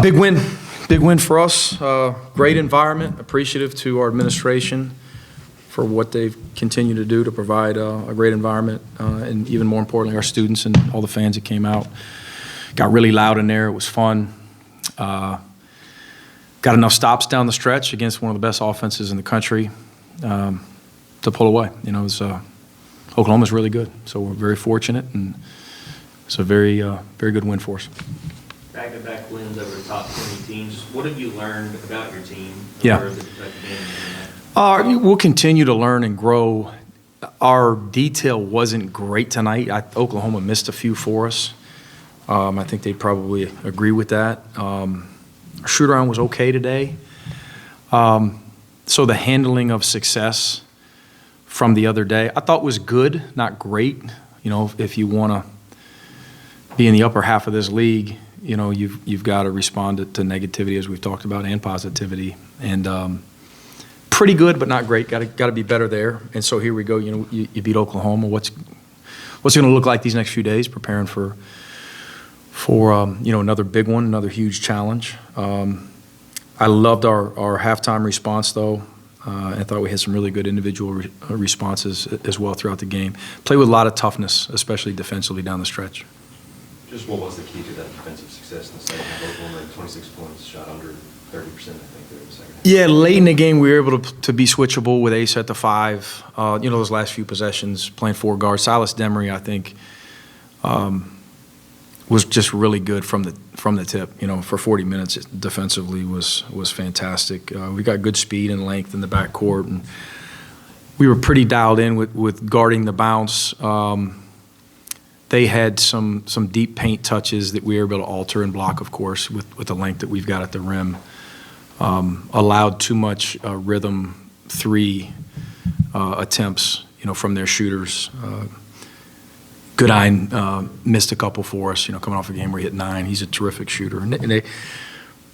Big win for us. Great environment. Appreciative to our administration for what they've continued to do to provide a great environment, and even more importantly, our students and all the fans that came out. Got really loud in there. It was fun. Got enough stops down the stretch against one of the best offenses in the country to pull away. You know, Oklahoma's really good, so we're very fortunate, and it's a very good win for us. Back-to-back wins over the top 20 teams. What have you learned about your team? Yeah. We'll continue to learn and grow. Our detail wasn't great tonight. Oklahoma missed a few for us. I think they'd probably agree with that. Our shoot-around was okay today. So the handling of success from the other day, I thought was good, not great. You know, if you want to be in the upper half of this league, you know, you've got to respond to negativity, as we've talked about, and positivity. And pretty good, but not great. Got to be better there. And so here we go. You know, you beat Oklahoma. What's it going to look like these next few days? Preparing for you know, another big one, another huge challenge. I loved our halftime response, though. I thought we had some really good individual responses as well throughout the game. Played with a lot of toughness, especially defensively down the stretch. Just what was the key to that defensive success in the second half? Oklahoma had 26 points, shot under 30%, I think, there in the second half. Yeah, late in the game, we were able to be switchable with Ace at the 5. You know, those last few possessions, playing 4 guards. Silas Demery, I think, was just really good from the tip. You know, for 40 minutes defensively was fantastic. We got good speed and length in the backcourt, and we were pretty dialed in with guarding the bounce. They had some deep paint touches that we were able to alter and block, of course, with the length that we've got at the rim. Allowed too much rhythm 3 attempts, you know, from their shooters. Goodine missed a couple for us, you know, coming off a game where he hit 9. He's a terrific shooter. And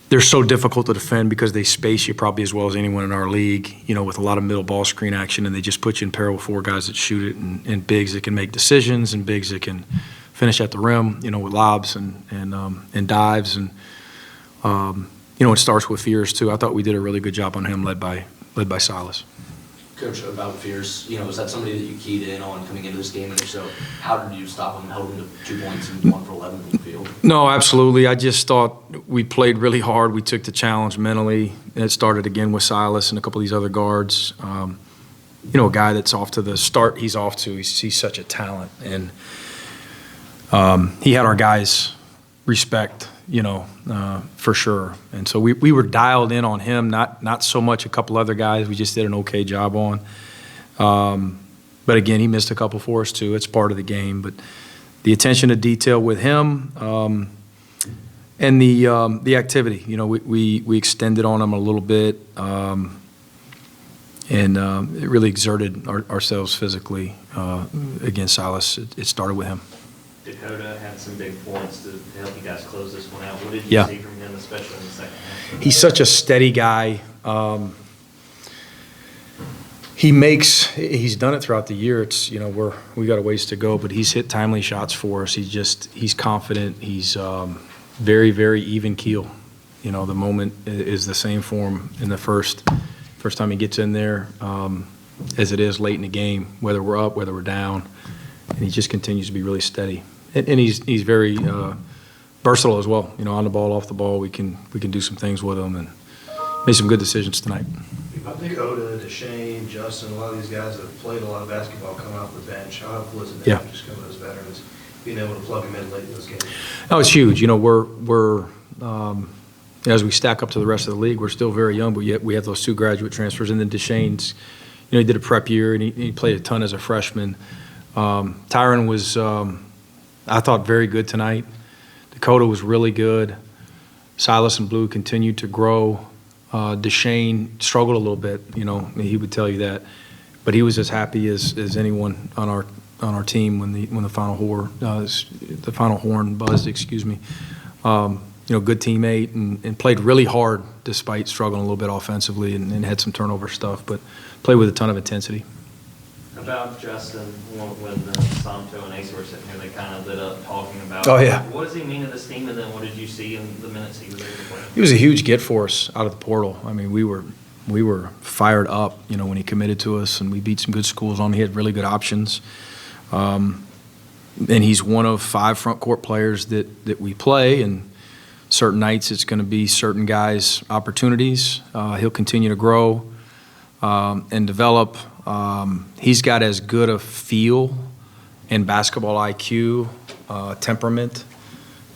they're so difficult to defend because they space you probably as well as anyone in our league, you know, with a lot of middle ball screen action, and they just put you in peril with 4 guys that shoot it, and bigs that can make decisions, and bigs that can finish at the rim, you know, with lobs and dives. And, you know, it starts with Fears, too. I thought we did a really good job on him, led by Silas. Coach, about Fears, you know, was that somebody that you keyed in on coming into this game? And if so, how did you stop him, held him to 2 points and 1 for 11 from the field? No, absolutely. I just thought we played really hard. We took the challenge mentally. It started again with Silas and a couple of these other guards. You know, a guy that's off to the start he's off to. He's such a talent. And he had our guys respect, you know, for sure. And so we were dialed in on him, not so much a couple other guys we just did an okay job on. But again, he missed a couple for us too. It's part of the game. But the attention to detail with him, and the activity, you know, we extended on him a little bit, and it really exerted ourselves physically against Silas. It started with him. Dakota had some big points to help you guys close this one out. What did you see from him, especially in the second half? He's such a steady guy. He's done it throughout the year. It's, you know, we got a ways to go, but he's hit timely shots for us. He's confident. He's very, very even keel. You know, the moment is the same for him in the first time he gets in there as it is late in the game, whether we're up, whether we're down, and he just continues to be really steady. And he's very versatile as well. You know, on the ball, off the ball, we can do some things with him, and made some good decisions tonight. Dakota, DeShane, Justin, a lot of these guys that have played a lot of basketball coming off the bench. How helpful is it just coming as veterans, being able to plug them in late in those games? Oh, it's huge. You know, we're as we stack up to the rest of the league, we're still very young, but yet we have those 2 graduate transfers, and then DeShane's, you know, he did a prep year, and he played a ton as a freshman. Tyron was, I thought, very good tonight. Dakota was really good. Silas and Blue continued to grow. DeShane struggled a little bit, you know, he would tell you that, but he was as happy as anyone on our team when the final horn buzzed. Excuse me. You know, good teammate and played really hard despite struggling a little bit offensively and had some turnover stuff, but played with a ton of intensity. How about Justin, when Santo and Asa were sitting here, they kind of lit up talking about. Oh, yeah. What does he mean to this team, and then what did you see in the minutes he was able to play? He was a huge get for us out of the portal. I mean, we were fired up, when he committed to us, and we beat some good schools on. He had really good options. And he's one of 5 front court players that we play, and certain nights it's going to be certain guys' opportunities. He'll continue to grow and develop. He's got as good a feel and basketball IQ, temperament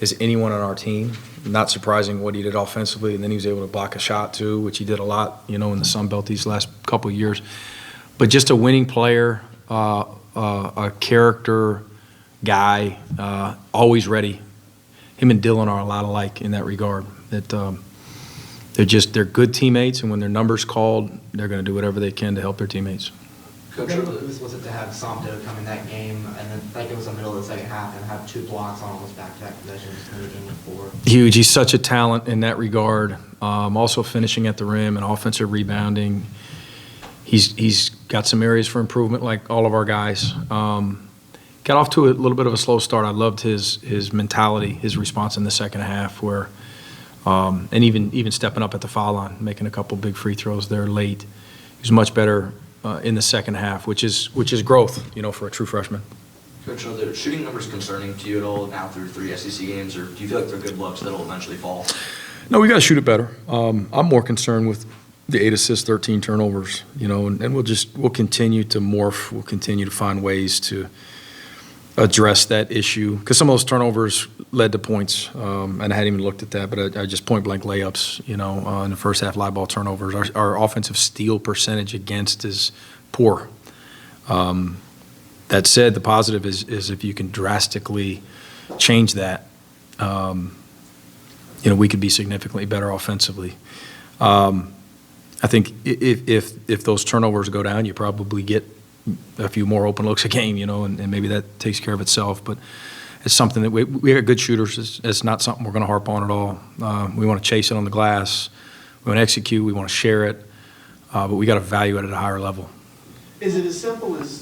as anyone on our team. Not surprising what he did offensively, and then he was able to block a shot too, which he did a lot, in the Sun Belt these last couple of years. But just a winning player, a character guy, always ready. Him and Dylan are a lot alike in that regard. That they're good teammates, and when their number's called, they're going to do whatever they can to help their teammates. Coach, what was it to have Santo come in that game, and then like it was the middle of the second half, and have 2 blocks on almost back-to-back possessions in the game before? Huge. He's such a talent in that regard. Also finishing at the rim and offensive rebounding. He's got some areas for improvement, like all of our guys. Got off to a little bit of a slow start. I loved his mentality, his response in the second half, where and even stepping up at the foul line, making a couple big free throws there late. He was much better in the second half, which is growth, for a true freshman. Coach, are the shooting numbers concerning to you at all now through 3 SEC games, or do you feel like they're good looks that'll eventually fall? No, we got to shoot it better. I'm more concerned with the 8 assists, 13 turnovers, and we'll continue to morph. We'll continue to find ways to address that issue, because some of those turnovers led to points, and I hadn't even looked at that, but I just point-blank layups, in the first half, live ball turnovers. Our offensive steal percentage against is poor. That said, the positive is if you can drastically change that, we could be significantly better offensively. I think if those turnovers go down, you probably get a few more open looks a game, and maybe that takes care of itself. But it's something that we got good shooters. It's not something we're going to harp on at all. We want to chase it on the glass. We want to execute. We want to share it. But we got to value it at a higher level. Is it as simple as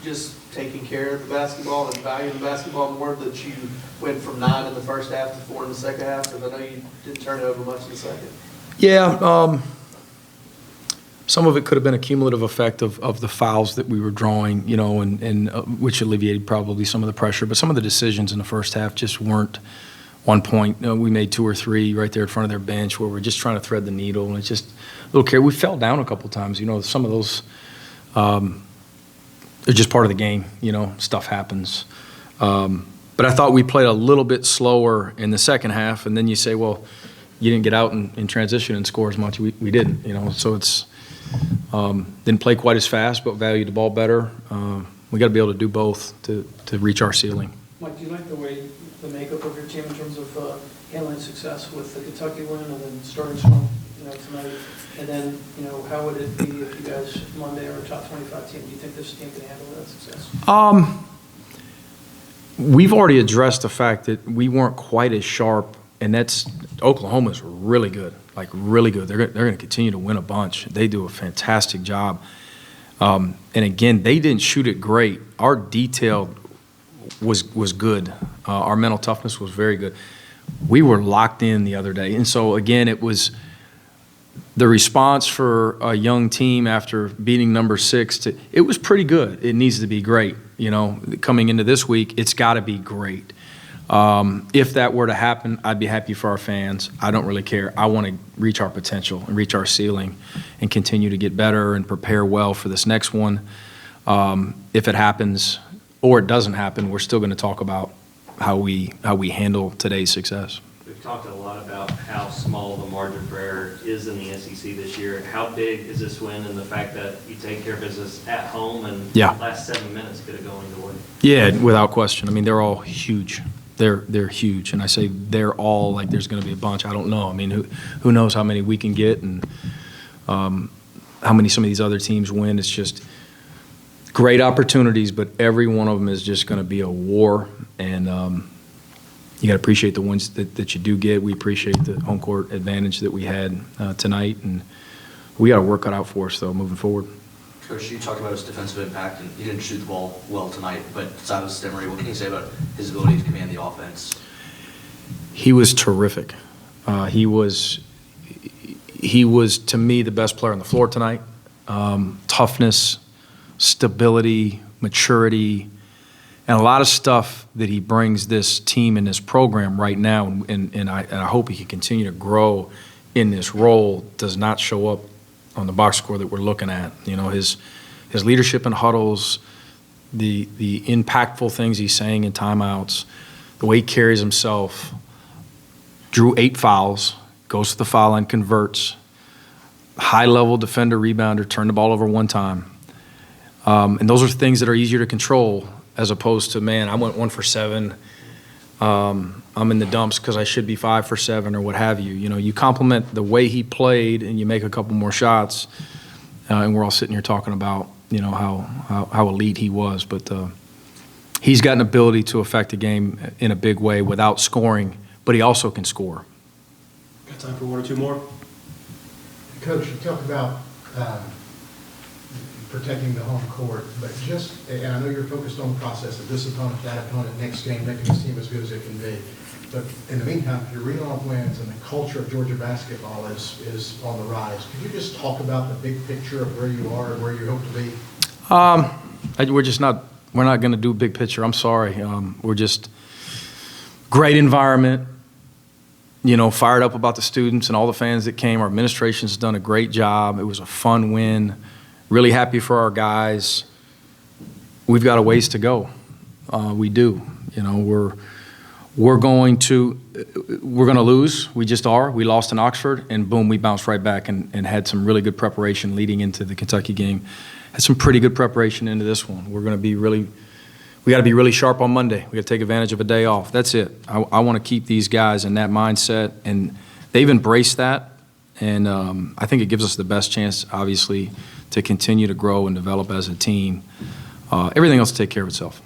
just taking care of the basketball and valuing the basketball more, that you went from 9 in the first half to 4 in the second half? Because I know you didn't turn it over much in the second. Yeah. Some of it could have been a cumulative effect of the fouls that we were drawing, and which alleviated probably some of the pressure. But some of the decisions in the first half just weren't on point. We made 2 or 3 right there in front of their bench where we're just trying to thread the needle, and it's just a little care. We fell down a couple times. Some of those are just part of the game. Stuff happens. But I thought we played a little bit slower in the second half, and then you say, well, you didn't get out in transition and score as much. We didn't. So it's didn't play quite as fast, but valued the ball better. We got to be able to do both to reach our ceiling. Mike, do you like the makeup of your team in terms of handling success with the Kentucky win and then starting strong, tonight? And then, how would it be if you guys Monday are a top 25 team? Do you think this team can handle that success? We've already addressed the fact that we weren't quite as sharp, and that's Oklahoma's really good. Like really good. They're going to continue to win a bunch. They do a fantastic job. And again, they didn't shoot it great. Our detail was good. Our mental toughness was very good. We were locked in the other day. And so again, it was the response for a young team after beating number 6 it was pretty good. It needs to be great. Coming into this week, it's got to be great. If that were to happen, I'd be happy for our fans. I don't really care. I want to reach our potential and reach our ceiling and continue to get better and prepare well for this next one. If it happens or it doesn't happen, we're still going to talk about how we handle today's success. We've talked a lot about how small the margin for error is in the SEC this year. How big is this win, and the fact that you take care of business at home and the last 7 minutes could have gone into win? Yeah, without question. I mean, they're all huge. They're huge, and I say they're all like there's going to be a bunch. I don't know. I mean, who knows how many we can get and how many some of these other teams win. It's just great opportunities, but every one of them is just going to be a war, and you got to appreciate the wins that you do get. We appreciate the home court advantage that we had tonight, and we got to work it out for us, though, moving forward. Coach, you talked about his defensive impact, and he didn't shoot the ball well tonight, but Silas Demery, what can you say about his ability to command the offense? He was terrific. He was, to me, the best player on the floor tonight. Toughness, stability, maturity, and a lot of stuff that he brings this team and this program right now, and I hope he can continue to grow in this role, does not show up on the box score that we're looking at. You know, his leadership in huddles, the impactful things he's saying in timeouts, the way he carries himself. Drew 8 fouls, goes to the foul line, converts. High-level defender, rebounder, turned the ball over 1 time. And those are things that are easier to control as opposed to, man, I went 1 for 7. I'm in the dumps because I should be 5 for 7 or what have you. You know, you compliment the way he played and you make a couple more shots, and we're all sitting here talking about, you know, how elite he was. But he's got an ability to affect a game in a big way without scoring, but he also can score. Got time for 1 or 2 more? Coach, you talked about protecting the home court, but just, and I know you're focused on the process of this opponent, that opponent, next game, making this team as good as it can be. But in the meantime, you're reeling off wins, and the culture of Georgia basketball is on the rise. Could you just talk about the big picture of where you are and where you hope to be? We're not going to do big picture. I'm sorry. We're just great environment. You know, fired up about the students and all the fans that came. Our administration's done a great job. It was a fun win. Really happy for our guys. We've got a ways to go. We do. You know, we're going to lose. We just are. We lost in Oxford, and boom, we bounced right back and had some really good preparation leading into the Kentucky game. Had some pretty good preparation into this one. We got to be really sharp on Monday. We got to take advantage of a day off. That's it. I want to keep these guys in that mindset, and they've embraced that. And I think it gives us the best chance, obviously, to continue to grow and develop as a team. Everything else will take care of itself.